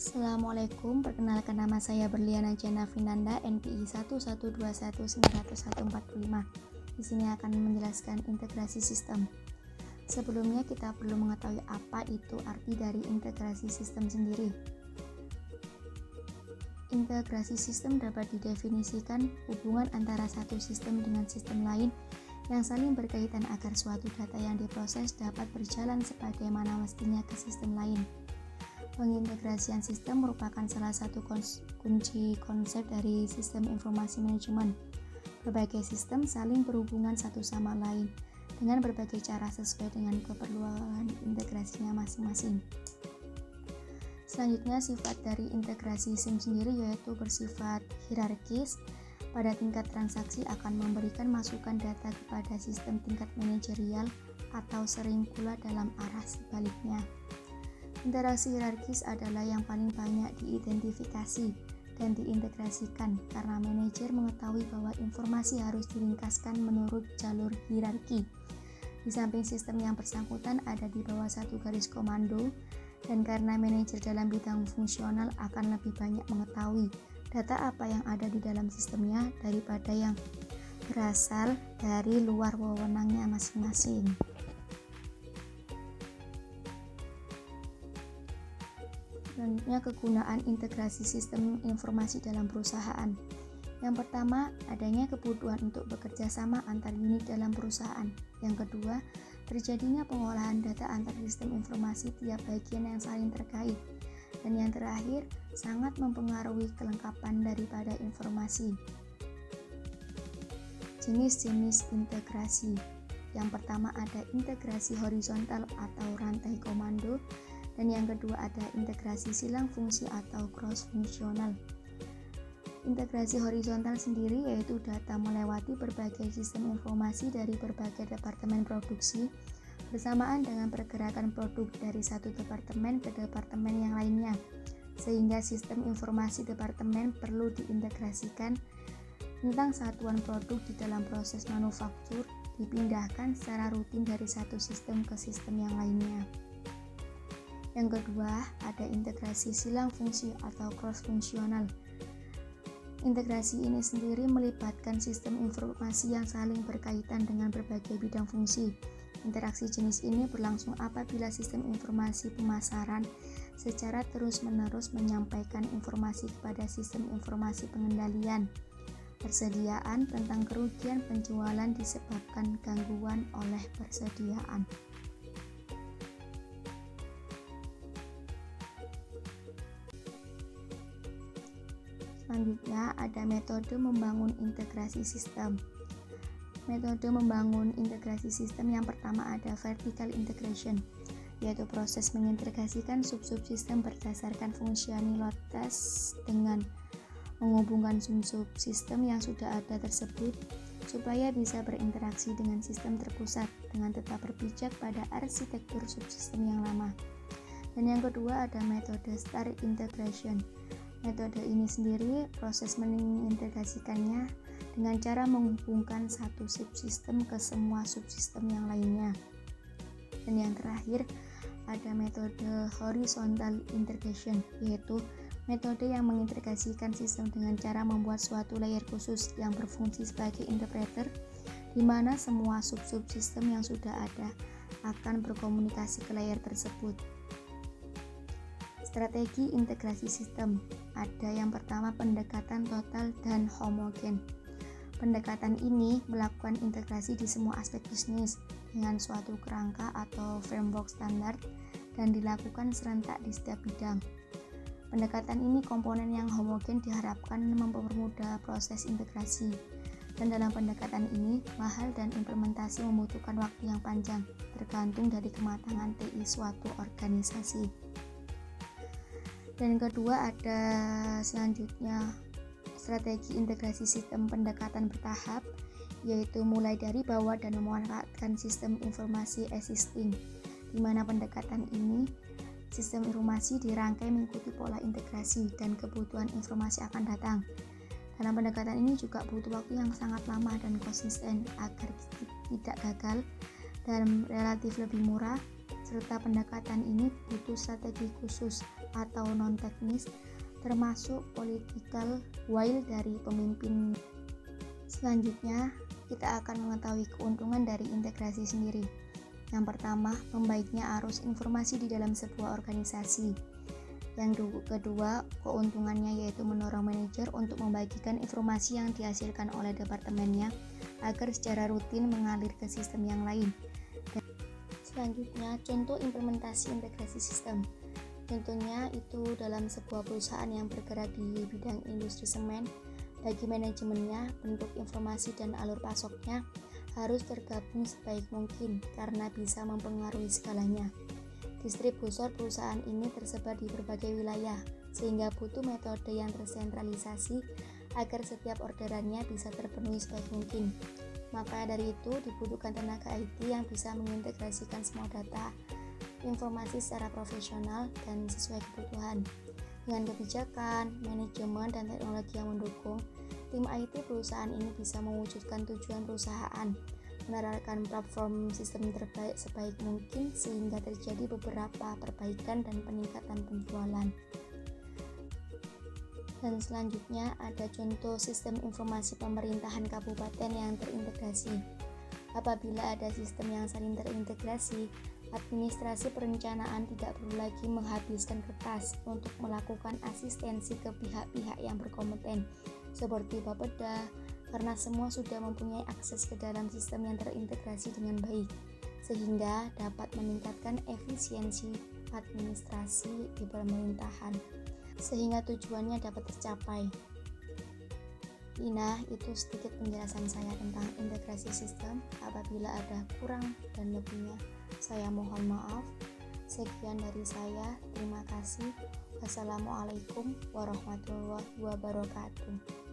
Assalamualaikum, perkenalkan nama saya Berliana Jana Finanda, NPI 112190145. Di sini akan menjelaskan integrasi sistem. Sebelumnya kita perlu mengetahui apa itu arti dari integrasi sistem sendiri. Integrasi sistem dapat didefinisikan hubungan antara satu sistem dengan sistem lain yang saling berkaitan agar suatu data yang diproses dapat berjalan sebagaimana mestinya ke sistem lain. Pengintegrasian sistem merupakan salah satu kunci konsep dari sistem informasi manajemen. Berbagai sistem saling berhubungan satu sama lain dengan berbagai cara sesuai dengan keperluan integrasinya masing-masing. Selanjutnya, sifat dari integrasi sistem sendiri yaitu bersifat hierarkis. Pada tingkat transaksi akan memberikan masukan data kepada sistem tingkat manajerial atau sering pula dalam arah sebaliknya. Interaksi hierarkis adalah yang paling banyak diidentifikasi dan diintegrasikan karena manajer mengetahui bahwa informasi harus diringkaskan menurut jalur hierarki. Di samping sistem yang bersangkutan ada di bawah satu garis komando, dan karena manajer dalam bidang fungsional akan lebih banyak mengetahui data apa yang ada di dalam sistemnya daripada yang berasal dari luar wewenangnya masing-masing. Selanjutnya, kegunaan integrasi sistem informasi dalam perusahaan. Yang pertama, adanya kebutuhan untuk bekerja sama antar unit dalam perusahaan. Yang kedua, terjadinya pengolahan data antar sistem informasi tiap bagian yang saling terkait. Dan yang terakhir, sangat mempengaruhi kelengkapan daripada informasi. Jenis-jenis integrasi. Yang pertama ada integrasi horizontal atau rantai komando. Dan yang kedua ada integrasi silang fungsi atau cross-fungsional. Integrasi horizontal sendiri yaitu data melewati berbagai sistem informasi dari berbagai departemen produksi bersamaan dengan pergerakan produk dari satu departemen ke departemen yang lainnya, sehingga sistem informasi departemen perlu diintegrasikan tentang satuan produk di dalam proses manufaktur dipindahkan secara rutin dari satu sistem ke sistem yang lainnya. Yang kedua, ada integrasi silang fungsi atau cross-fungsional. Integrasi ini sendiri melibatkan sistem informasi yang saling berkaitan dengan berbagai bidang fungsi. Interaksi jenis ini berlangsung apabila sistem informasi pemasaran secara terus-menerus menyampaikan informasi kepada sistem informasi pengendalian persediaan tentang kerugian penjualan disebabkan gangguan oleh persediaan. Selanjutnya ada metode membangun integrasi sistem. Metode membangun integrasi sistem yang pertama ada vertical integration, yaitu proses mengintegrasikan sub-sub sistem berdasarkan fungsionalitas dengan menghubungkan sub-sub sistem yang sudah ada tersebut supaya bisa berinteraksi dengan sistem terpusat dengan tetap berpijak pada arsitektur subsistem yang lama. Dan yang kedua ada metode star integration. Metode ini sendiri proses mengintegrasikannya dengan cara menghubungkan satu subsistem ke semua subsistem yang lainnya. Dan yang terakhir ada metode horizontal integration, yaitu metode yang mengintegrasikan sistem dengan cara membuat suatu layer khusus yang berfungsi sebagai interpreter di mana semua subsistem yang sudah ada akan berkomunikasi ke layer tersebut. Strategi integrasi sistem. Ada yang pertama pendekatan total dan homogen. Pendekatan ini melakukan integrasi di semua aspek bisnis dengan suatu kerangka atau framework standar dan dilakukan serentak di setiap bidang. Pendekatan ini komponen yang homogen diharapkan mempermudah proses integrasi. Dan dalam pendekatan ini, mahal dan implementasi membutuhkan waktu yang panjang, tergantung dari kematangan TI suatu organisasi. Dan kedua ada selanjutnya strategi integrasi sistem pendekatan bertahap, yaitu mulai dari bawah dan memanfaatkan sistem informasi existing, di mana pendekatan ini sistem informasi dirangkai mengikuti pola integrasi dan kebutuhan informasi akan datang. Dalam pendekatan ini juga butuh waktu yang sangat lama dan konsisten agar tidak gagal dan relatif lebih murah serta pendekatan ini butuh strategi khusus atau non-teknis, termasuk political will dari pemimpin. Selanjutnya, kita akan mengetahui keuntungan dari integrasi sendiri. Yang pertama, membaiknya arus informasi di dalam sebuah organisasi. Yang kedua, keuntungannya yaitu mendorong manajer untuk membagikan informasi yang dihasilkan oleh departemennya agar secara rutin mengalir ke sistem yang lain. Dan selanjutnya, contoh implementasi integrasi sistem. Contohnya itu dalam sebuah perusahaan yang bergerak di bidang industri semen. Bagi manajemennya, bentuk informasi dan alur pasoknya harus tergabung sebaik mungkin karena bisa mempengaruhi segalanya. Distributor perusahaan ini tersebar di berbagai wilayah, sehingga butuh metode yang tersentralisasi agar setiap orderannya bisa terpenuhi sebaik mungkin. Maka dari itu dibutuhkan tenaga IT yang bisa mengintegrasikan semua data, informasi secara profesional dan sesuai kebutuhan. Dengan kebijakan, manajemen, dan teknologi yang mendukung, tim IT perusahaan ini bisa mewujudkan tujuan perusahaan, menerapkan platform sistem terbaik sebaik mungkin sehingga terjadi beberapa perbaikan dan peningkatan penjualan. Dan selanjutnya ada contoh sistem informasi pemerintahan kabupaten yang terintegrasi. Apabila ada sistem yang saling terintegrasi, administrasi perencanaan tidak perlu lagi menghabiskan kertas untuk melakukan asistensi ke pihak-pihak yang berkompeten seperti Bapeda, karena semua sudah mempunyai akses ke dalam sistem yang terintegrasi dengan baik, sehingga dapat meningkatkan efisiensi administrasi di pemerintahan, sehingga tujuannya dapat tercapai. Nah, itu sedikit penjelasan saya tentang integrasi sistem. Apabila ada kurang dan lebihnya, saya mohon maaf. Sekian dari saya. Terima kasih. Wassalamualaikum warahmatullahi wabarakatuh.